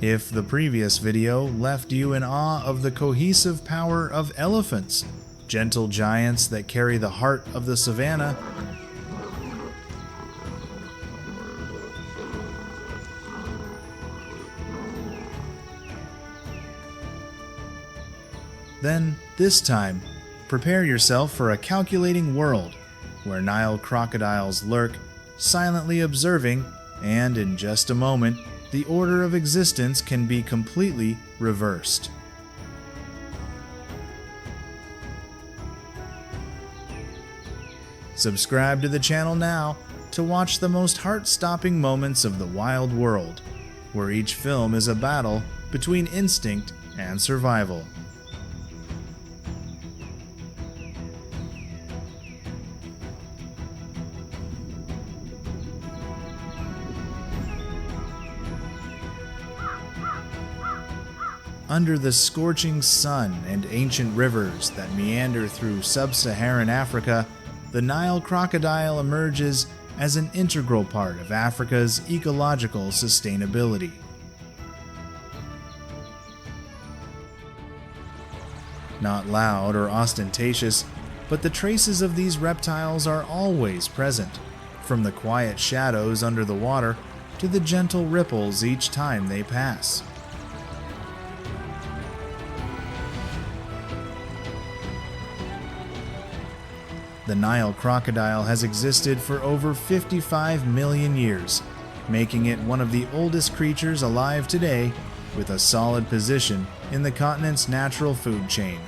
If the previous video left you in awe of the cohesive power of elephants, gentle giants that carry the heart of the savannah, then this time, prepare yourself for a calculating world where Nile crocodiles lurk, silently observing, and in just a moment, the order of existence can be completely reversed. Subscribe to the channel now to watch the most heart-stopping moments of the wild world, where each film is a battle between instinct and survival. Under the scorching sun and ancient rivers that meander through sub-Saharan Africa, the Nile crocodile emerges as an integral part of Africa's ecological sustainability. Not loud or ostentatious, but the traces of these reptiles are always present, from the quiet shadows under the water to the gentle ripples each time they pass. The Nile crocodile has existed for over 55 million years, making it one of the oldest creatures alive today with a solid position in the continent's natural food chain.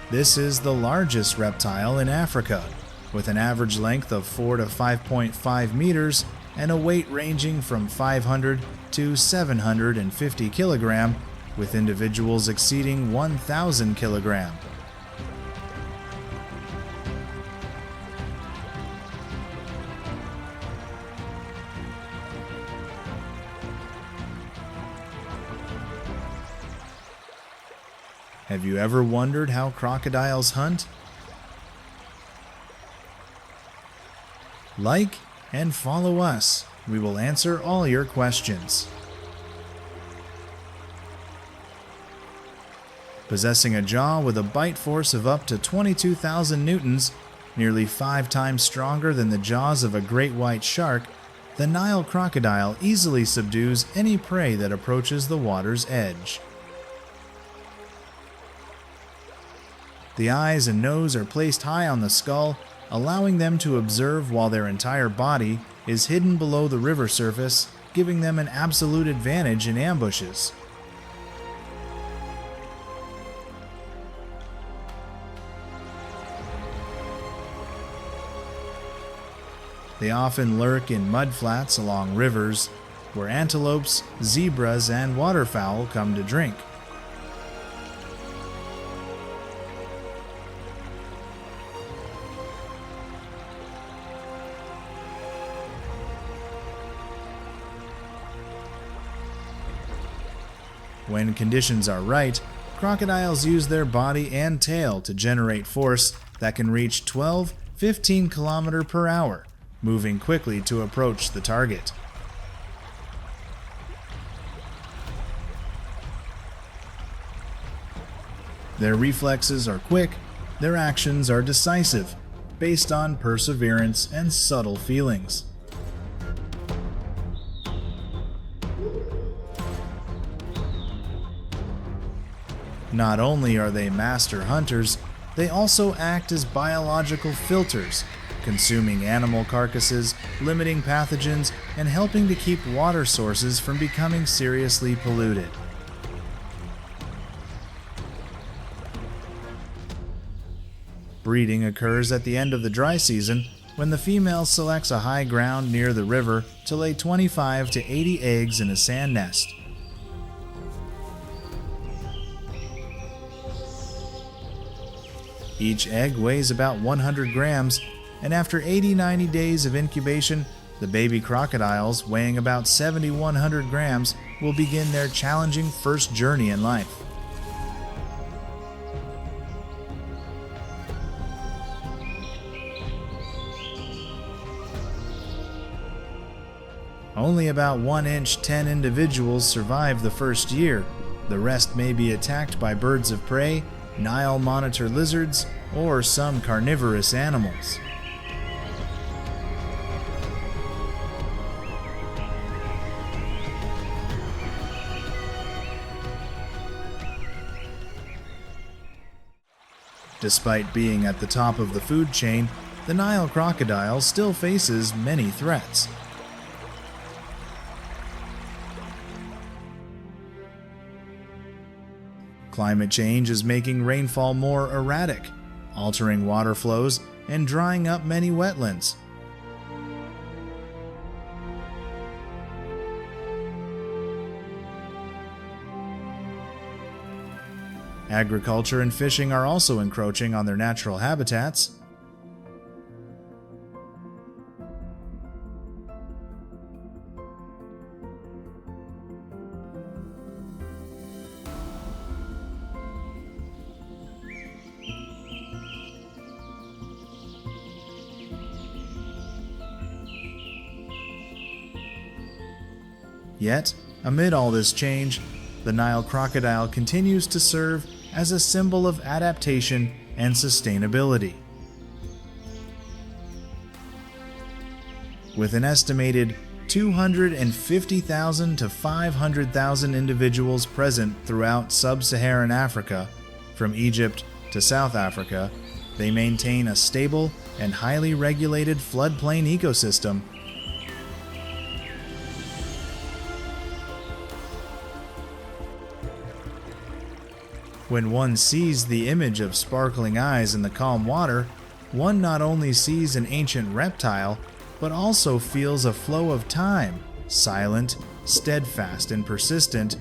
This is the largest reptile in Africa, with an average length of 4 to 5.5 meters and a weight ranging from 500 to 750 kilogram, with individuals exceeding 1,000 kilogram. Have you ever wondered how crocodiles hunt? Like and follow us. We will answer all your questions. Possessing a jaw with a bite force of up to 22,000 newtons, nearly 5 times stronger than the jaws of a great white shark, the Nile crocodile easily subdues any prey that approaches the water's edge. The eyes and nose are placed high on the skull, allowing them to observe while their entire body is hidden below the river surface, giving them an absolute advantage in ambushes. They often lurk in mudflats along rivers, where antelopes, zebras, and waterfowl come to drink. When conditions are right, crocodiles use their body and tail to generate force that can reach 12-15 km per hour, moving quickly to approach the target. Their reflexes are quick, their actions are decisive, based on perseverance and subtle feelings. Not only are they master hunters, they also act as biological filters, consuming animal carcasses, limiting pathogens, and helping to keep water sources from becoming seriously polluted. Breeding occurs at the end of the dry season, when the female selects a high ground near the river to lay 25 to 80 eggs in a sand nest. Each egg weighs about 100 grams, and after 80-90 days of incubation, the baby crocodiles, weighing about 7,100 grams, will begin their challenging first journey in life. Only about 1-inch 10 individuals survive the first year. The rest may be attacked by birds of prey, Nile monitor lizards, or some carnivorous animals. Despite being at the top of the food chain, the Nile crocodile still faces many threats. Climate change is making rainfall more erratic, altering water flows and drying up many wetlands. Agriculture and fishing are also encroaching on their natural habitats. Yet, amid all this change, the Nile crocodile continues to serve as a symbol of adaptation and sustainability. With an estimated 250,000 to 500,000 individuals present throughout sub-Saharan Africa, from Egypt to South Africa, they maintain a stable and highly regulated floodplain ecosystem. When one sees the image of sparkling eyes in the calm water, one not only sees an ancient reptile, but also feels a flow of time, silent, steadfast, and persistent,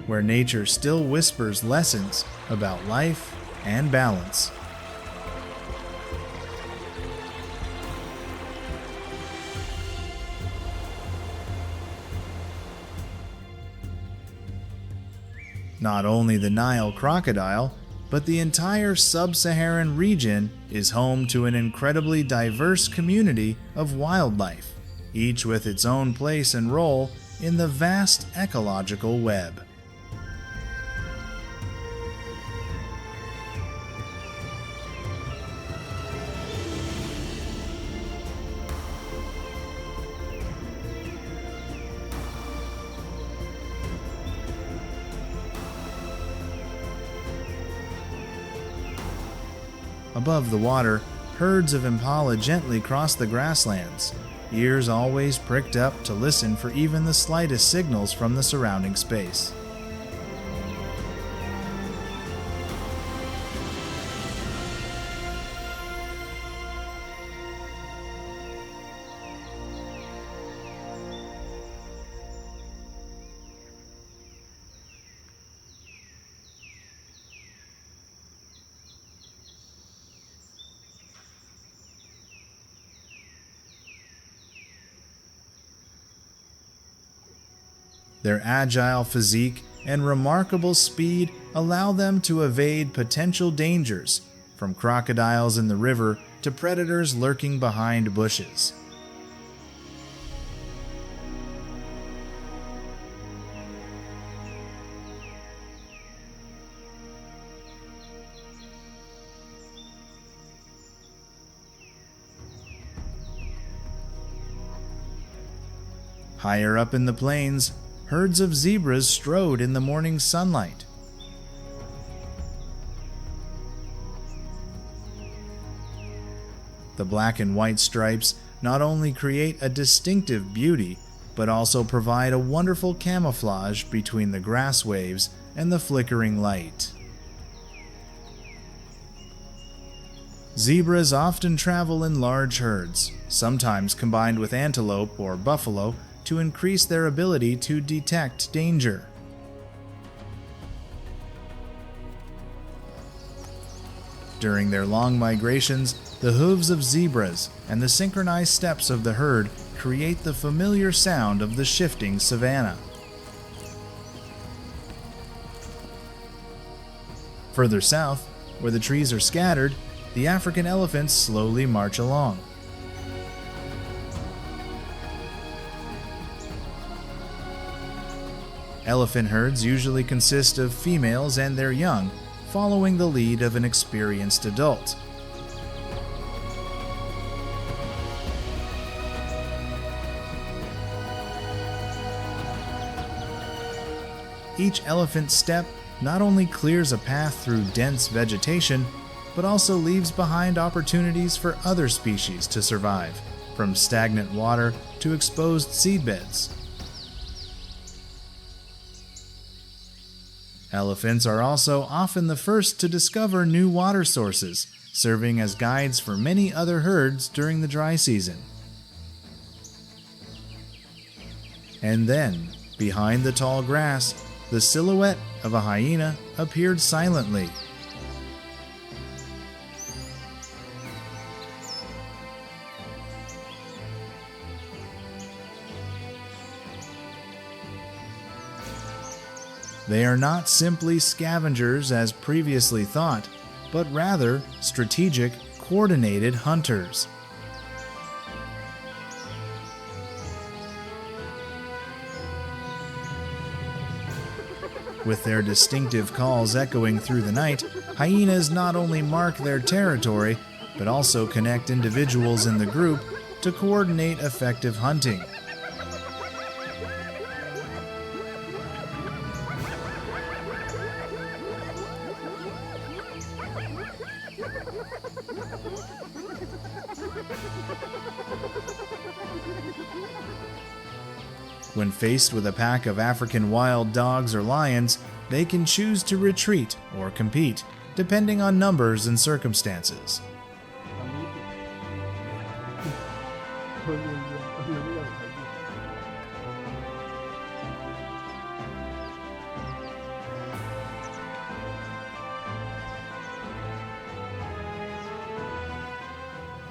where nature still whispers lessons about life and balance. Not only the Nile crocodile, but the entire sub-Saharan region is home to an incredibly diverse community of wildlife, each with its own place and role in the vast ecological web. Above the water, herds of impala gently cross the grasslands, ears always pricked up to listen for even the slightest signals from the surrounding space. Their agile physique and remarkable speed allow them to evade potential dangers, from crocodiles in the river to predators lurking behind bushes. Higher up in the plains, herds of zebras strode in the morning sunlight. The black and white stripes not only create a distinctive beauty, but also provide a wonderful camouflage between the grass waves and the flickering light. Zebras often travel in large herds, sometimes combined with antelope or buffalo, to increase their ability to detect danger. During their long migrations, the hooves of zebras and the synchronized steps of the herd create the familiar sound of the shifting savanna. Further south, where the trees are scattered, the African elephants slowly march along. Elephant herds usually consist of females and their young, following the lead of an experienced adult. Each elephant step not only clears a path through dense vegetation, but also leaves behind opportunities for other species to survive, from stagnant water to exposed seedbeds. Elephants are also often the first to discover new water sources, serving as guides for many other herds during the dry season. And then, behind the tall grass, the silhouette of a hyena appeared silently. They are not simply scavengers as previously thought, but rather strategic, coordinated hunters. With their distinctive calls echoing through the night, hyenas not only mark their territory, but also connect individuals in the group to coordinate effective hunting. When faced with a pack of African wild dogs or lions, they can choose to retreat or compete, depending on numbers and circumstances.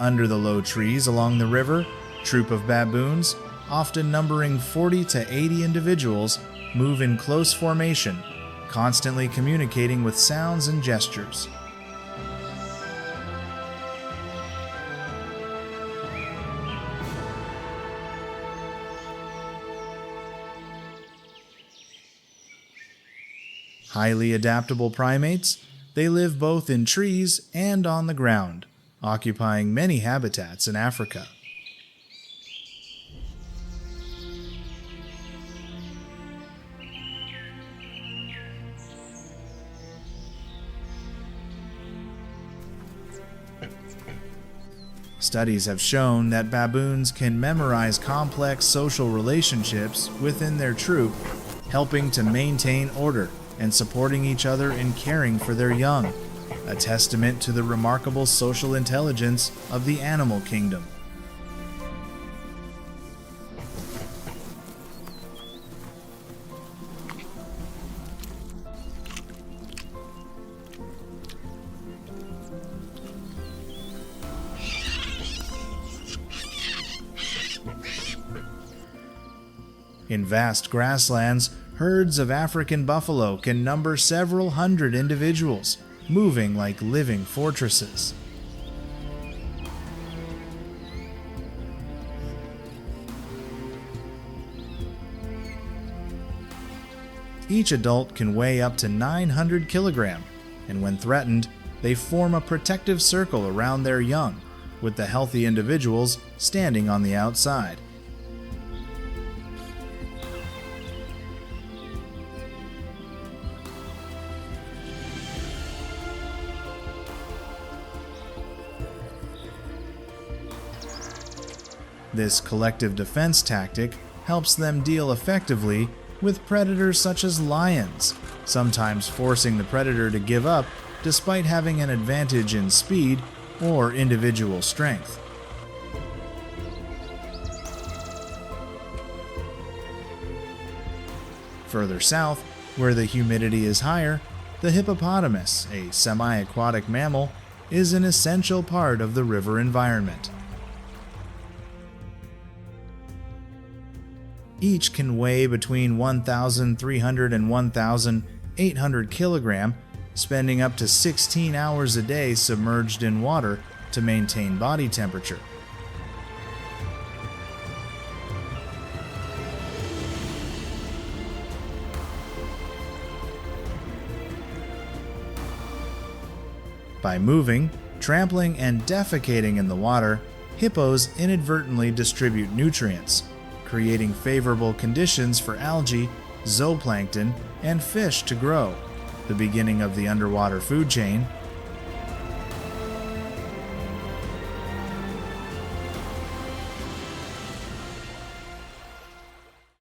Under the low trees along the river, a troop of baboons, often numbering 40 to 80 individuals, move in close formation, constantly communicating with sounds and gestures. Highly adaptable primates, they live both in trees and on the ground, occupying many habitats in Africa. Studies have shown that baboons can memorize complex social relationships within their troop, helping to maintain order and supporting each other in caring for their young, a testament to the remarkable social intelligence of the animal kingdom. In vast grasslands, herds of African buffalo can number several hundred individuals, moving like living fortresses. Each adult can weigh up to 900 kilograms, and when threatened, they form a protective circle around their young, with the healthy individuals standing on the outside. This collective defense tactic helps them deal effectively with predators such as lions, sometimes forcing the predator to give up despite having an advantage in speed or individual strength. Further south, where the humidity is higher, the hippopotamus, a semi-aquatic mammal, is an essential part of the river environment. Each can weigh between 1,300 and 1,800 kilograms, spending up to 16 hours a day submerged in water to maintain body temperature. By moving, trampling, and defecating in the water, hippos inadvertently distribute nutrients, creating favorable conditions for algae, zooplankton, and fish to grow, the beginning of the underwater food chain